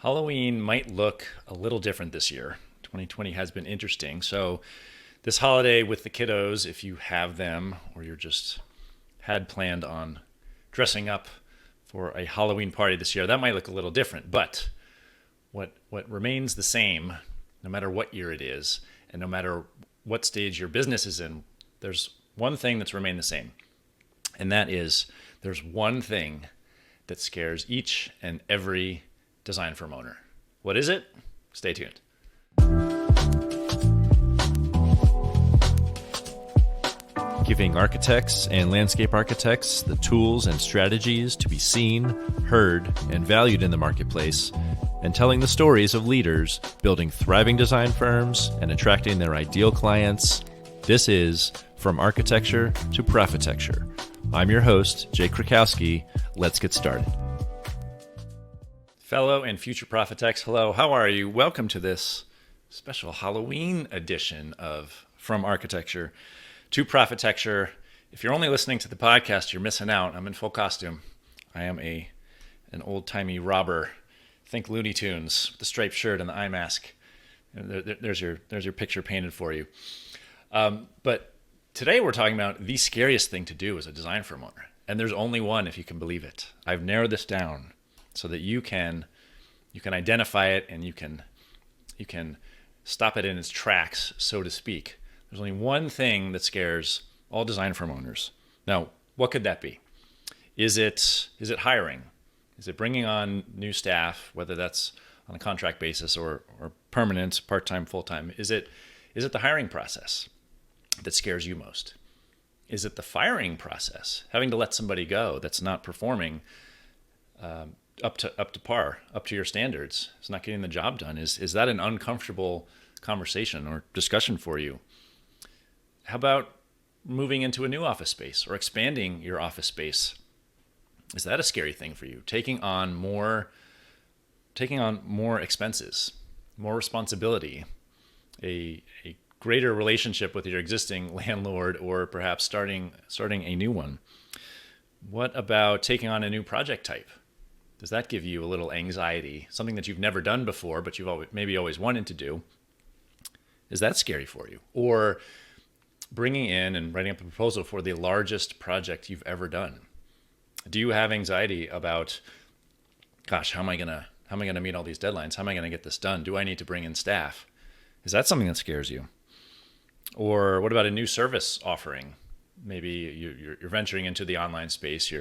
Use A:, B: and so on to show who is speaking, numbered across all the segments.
A: Halloween might look a little different this year. 2020 has been interesting. So, this holiday with the kiddos, if you have them or you're just had planned on dressing up for a Halloween party this year, that might look a little different. But what remains the same, no matter what year it is, and no matter what stage your business is in, there's one thing that's remained the same. And that is there's one thing that scares each and every design firm owner. What is it? Stay tuned. Giving architects and landscape architects the tools and strategies to be seen, heard, and valued in the marketplace, and telling the stories of leaders building thriving design firms and attracting their ideal clients. This is From Architecture to Profitecture. I'm your host, Jay Krakowski. Let's get started. Fellow and future Profitex, hello, how are you? Welcome to this special Halloween edition of From Architecture to Profitecture. If you're only listening to the podcast, you're missing out. I'm in full costume. I am an old-timey robber. Think Looney Tunes, with the striped shirt and the eye mask. There's your picture painted for you. But today we're talking about the scariest thing to do as a design firm owner. And there's only one, if you can believe it. I've narrowed this down so that you can identify it and you can stop it in its tracks, so to speak. There's only one thing that scares all design firm owners. Now, what could that be? Is it hiring? Is it bringing on new staff, whether that's on a contract basis or permanent, part-time, full-time? Is it the hiring process that scares you most? Is it the firing process, having to let somebody go that's not performing up to par, up to your standards, is not getting the job done? Is that an uncomfortable conversation or discussion for you? How about moving into a new office space or expanding your office space? Is that a scary thing for you? Taking on more expenses, more responsibility, a greater relationship with your existing landlord, or perhaps starting a new one. What about taking on a new project type? Does that give you a little anxiety? Something that you've never done before, but you've maybe always wanted to do. Is that scary for you? Or bringing in and writing up a proposal for the largest project you've ever done. Do you have anxiety about, gosh, how am I gonna meet all these deadlines? How am I gonna get this done? Do I need to bring in staff? Is that something that scares you? Or what about a new service offering? Maybe you're venturing into the online space.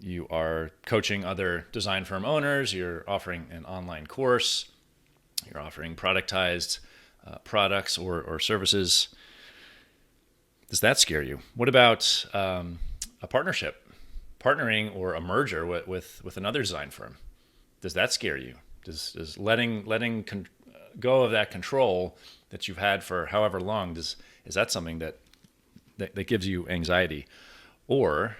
A: You are coaching other design firm owners. You're offering an online course. You're offering productized products or services. Does that scare you? What about a partnership, partnering or a merger with another design firm? Does that scare you? Does letting go of that control that you've had for however long, is that something that gives you anxiety? Or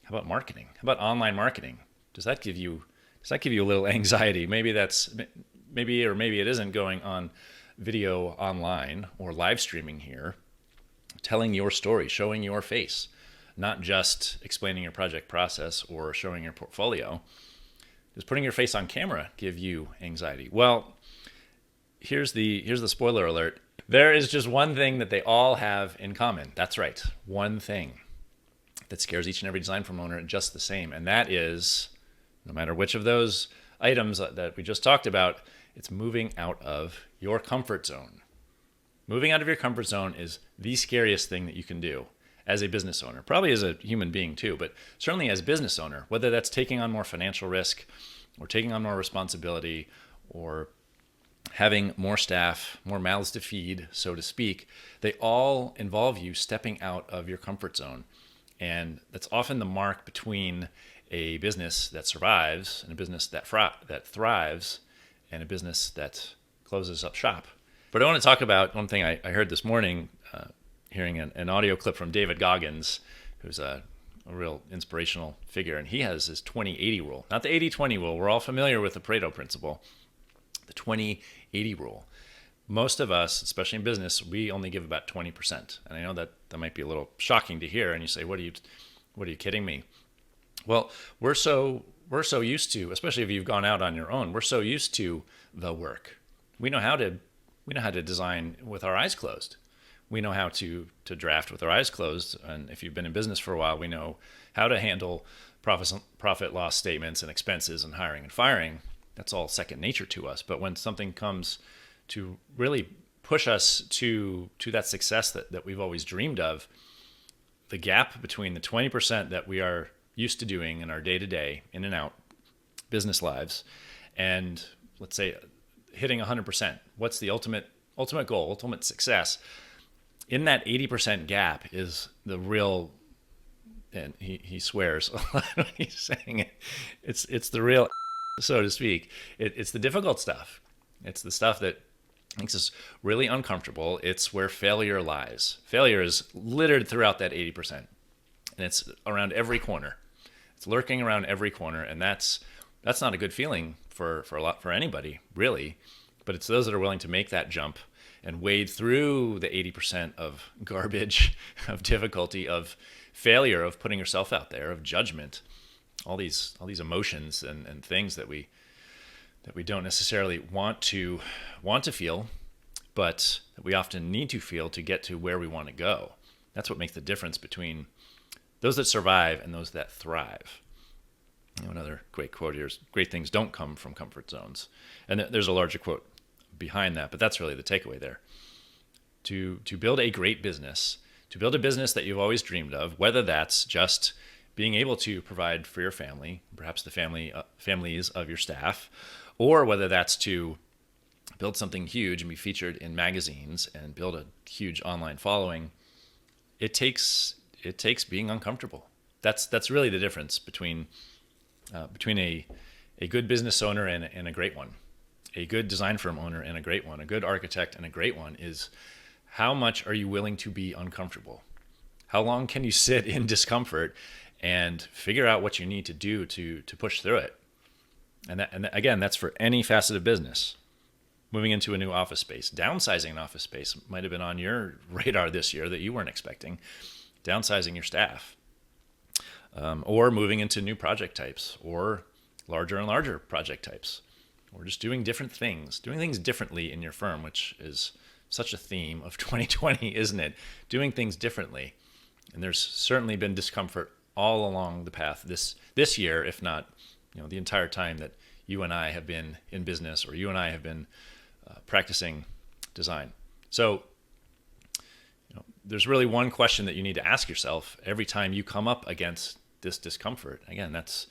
A: how about marketing? How about online marketing? Does that give you a little anxiety? Maybe it isn't going on video online or live streaming here, telling your story, showing your face, not just explaining your project process or showing your portfolio. Does putting your face on camera give you anxiety? Well, here's the spoiler alert. There is just one thing that they all have in common. That's right, one thing that scares each and every design firm owner just the same, and that is, no matter which of those items that we just talked about, it's moving out of your comfort zone. Moving out of your comfort zone is the scariest thing that you can do as a business owner, probably as a human being too, but certainly as a business owner, whether that's taking on more financial risk or taking on more responsibility or having more staff, more mouths to feed, so to speak, they all involve you stepping out of your comfort zone. And that's often the mark between a business that survives and a business that thrives and a business that closes up shop. But I want to talk about one thing I heard this morning, hearing an audio clip from David Goggins, who's a real inspirational figure. And he has his 20-80 rule, not the 80-20 rule. We're all familiar with the Pareto principle, the 20-80 rule. Most of us, especially in business, we only give about 20%. And I know that might be a little shocking to hear. And you say, what are you kidding me? Well, we're so we're so used to, especially if you've gone out on your own, we're so used to the work. We know how to design with our eyes closed. We know how to draft with our eyes closed. And if you've been in business for a while, we know how to handle profit loss statements and expenses and hiring and firing. That's all second nature to us. But when something comes to really push us to that success that we've always dreamed of, the gap between the 20% that we are used to doing in our day-to-day, in and out business lives, and let's say hitting 100%, what's the ultimate goal, ultimate success? In that 80% gap is the real, and he swears a lot when he's saying it. It's the real, so to speak. It's the difficult stuff. It's the stuff that makes us really uncomfortable. It's where failure lies. Failure is littered throughout that 80%, and it's around every corner. It's lurking around every corner, and that's not a good feeling for anybody, really. But it's those that are willing to make that jump and wade through the 80% of garbage, of difficulty, of failure, of putting yourself out there, of judgment, all these emotions and things that we don't necessarily want to feel, but that we often need to feel to get to where we want to go. That's what makes the difference between those that survive and those that thrive. Another great quote here is, great things don't come from comfort zones. And there's a larger quote behind that, but that's really the takeaway there. To build a great business, to build a business that you've always dreamed of, whether that's just being able to provide for your family, perhaps the families of your staff, or whether that's to build something huge and be featured in magazines and build a huge online following, it takes being uncomfortable. That's really the difference between a good business owner and a great one. A good design firm owner and a great one, a good architect and a great one, is how much are you willing to be uncomfortable? How long can you sit in discomfort and figure out what you need to do to push through it? And again, that's for any facet of business. Moving into a new office space, downsizing an office space might have been on your radar this year that you weren't expecting. Downsizing your staff, or moving into new project types, or larger and larger project types, or just doing different things, doing things differently in your firm, which is such a theme of 2020, isn't it? Doing things differently. And there's certainly been discomfort all along the path this year, if not, the entire time that you and I have been in business, or you and I have been practicing design. So, there's really one question that you need to ask yourself every time you come up against this discomfort. Again, that's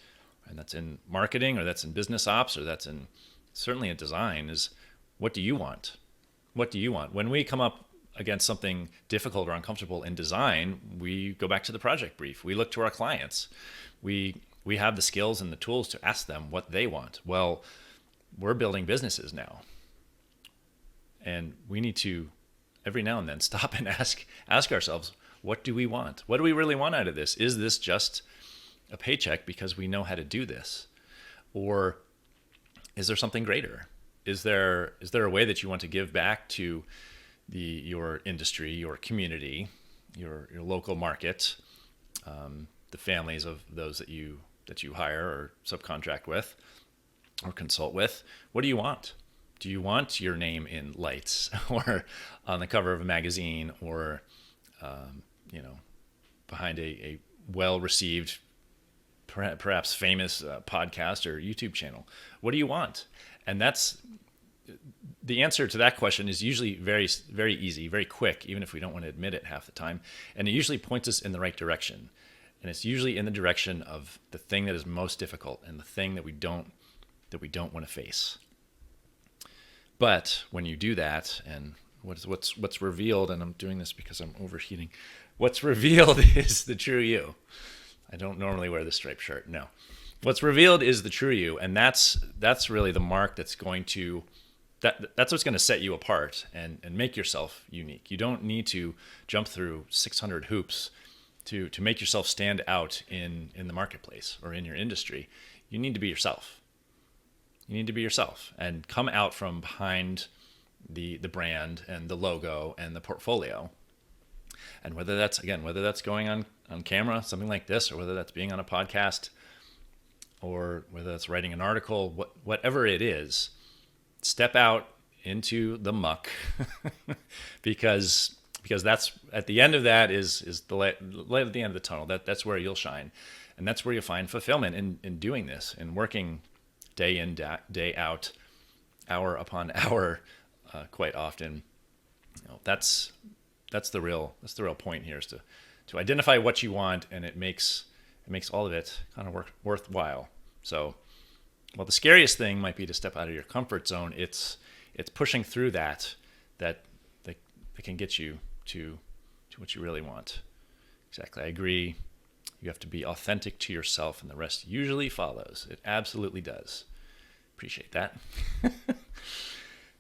A: in marketing, or that's in business ops, or that's in certainly in design, is what do you want? What do you want? When we come up against something difficult or uncomfortable in design, we go back to the project brief. We look to our clients. We have the skills and the tools to ask them what they want. Well, we're building businesses now, and we need to every now and then stop and ask ourselves, what do we want? What do we really want out of this? Is this just a paycheck because we know how to do this? Or is there something greater? Is there a way that you want to give back to your industry, your community, your local market, the families of those that you hire or subcontract with or consult with? What do you want? Do you want your name in lights or on the cover of a magazine, or behind a well-received, perhaps famous podcast or YouTube channel? What do you want? And that's the answer to that question is usually very, very easy, very quick, even if we don't want to admit it half the time. And it usually points us in the right direction. And it's usually in the direction of the thing that is most difficult and the thing that we don't want to face. But when you do that, and what's revealed, and I'm doing this because I'm overheating, what's revealed is the true you. I don't normally wear the striped shirt. No. What's revealed is the true you, and that's really the mark that's going to that's what's going to set you apart and make yourself unique. You don't need to jump through 600 hoops to make yourself stand out in the marketplace or in your industry. You need to be yourself. You need to be yourself and come out from behind the brand and the logo and the portfolio. And whether that's going on camera, something like this, or whether that's being on a podcast, or whether it's writing an article, whatever it is, step out into the muck because that's at the end of that is the light at the end of the tunnel. That's where you'll shine, and that's where you'll find fulfillment in doing this and working day in, day out, hour upon hour, quite often. That's the real point here, is to identify what you want, and it makes all of it kind of worthwhile. So, well, the scariest thing might be to step out of your comfort zone. It's pushing through that can get you to what you really want. Exactly. I agree. You have to be authentic to yourself, and the rest usually follows. It absolutely does. Appreciate that.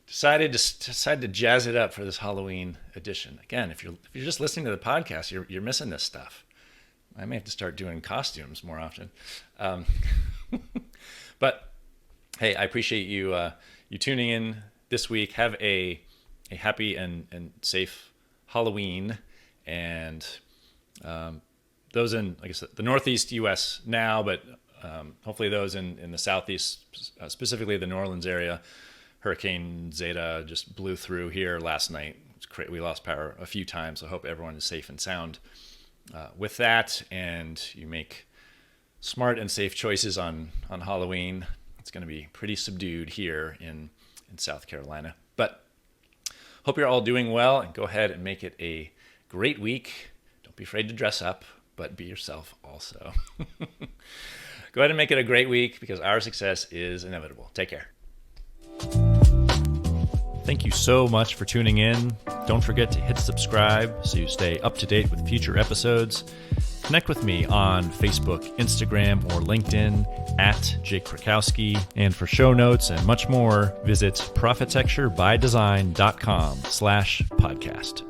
A: Decided to jazz it up for this Halloween edition. Again, if you're just listening to the podcast, you're missing this stuff. I may have to start doing costumes more often. But hey, I appreciate you tuning in this week. Have a happy and safe Halloween, and those in, like I said, the Northeast U.S. now, but hopefully those in the Southeast, specifically the New Orleans area. Hurricane Zeta just blew through here last night. We lost power a few times. I hope everyone is safe and sound with that, and you make smart and safe choices on Halloween. It's going to be pretty subdued here in South Carolina. But hope you're all doing well, and go ahead and make it a great week. Don't be afraid to dress up, but be yourself also. Go ahead and make it a great week, because our success is inevitable. Take care. Thank you so much for tuning in. Don't forget to hit subscribe so you stay up to date with future episodes. Connect with me on Facebook, Instagram, or LinkedIn at Jake Krakowski. And for show notes and much more, visit prophetecturebydesign.com/podcast.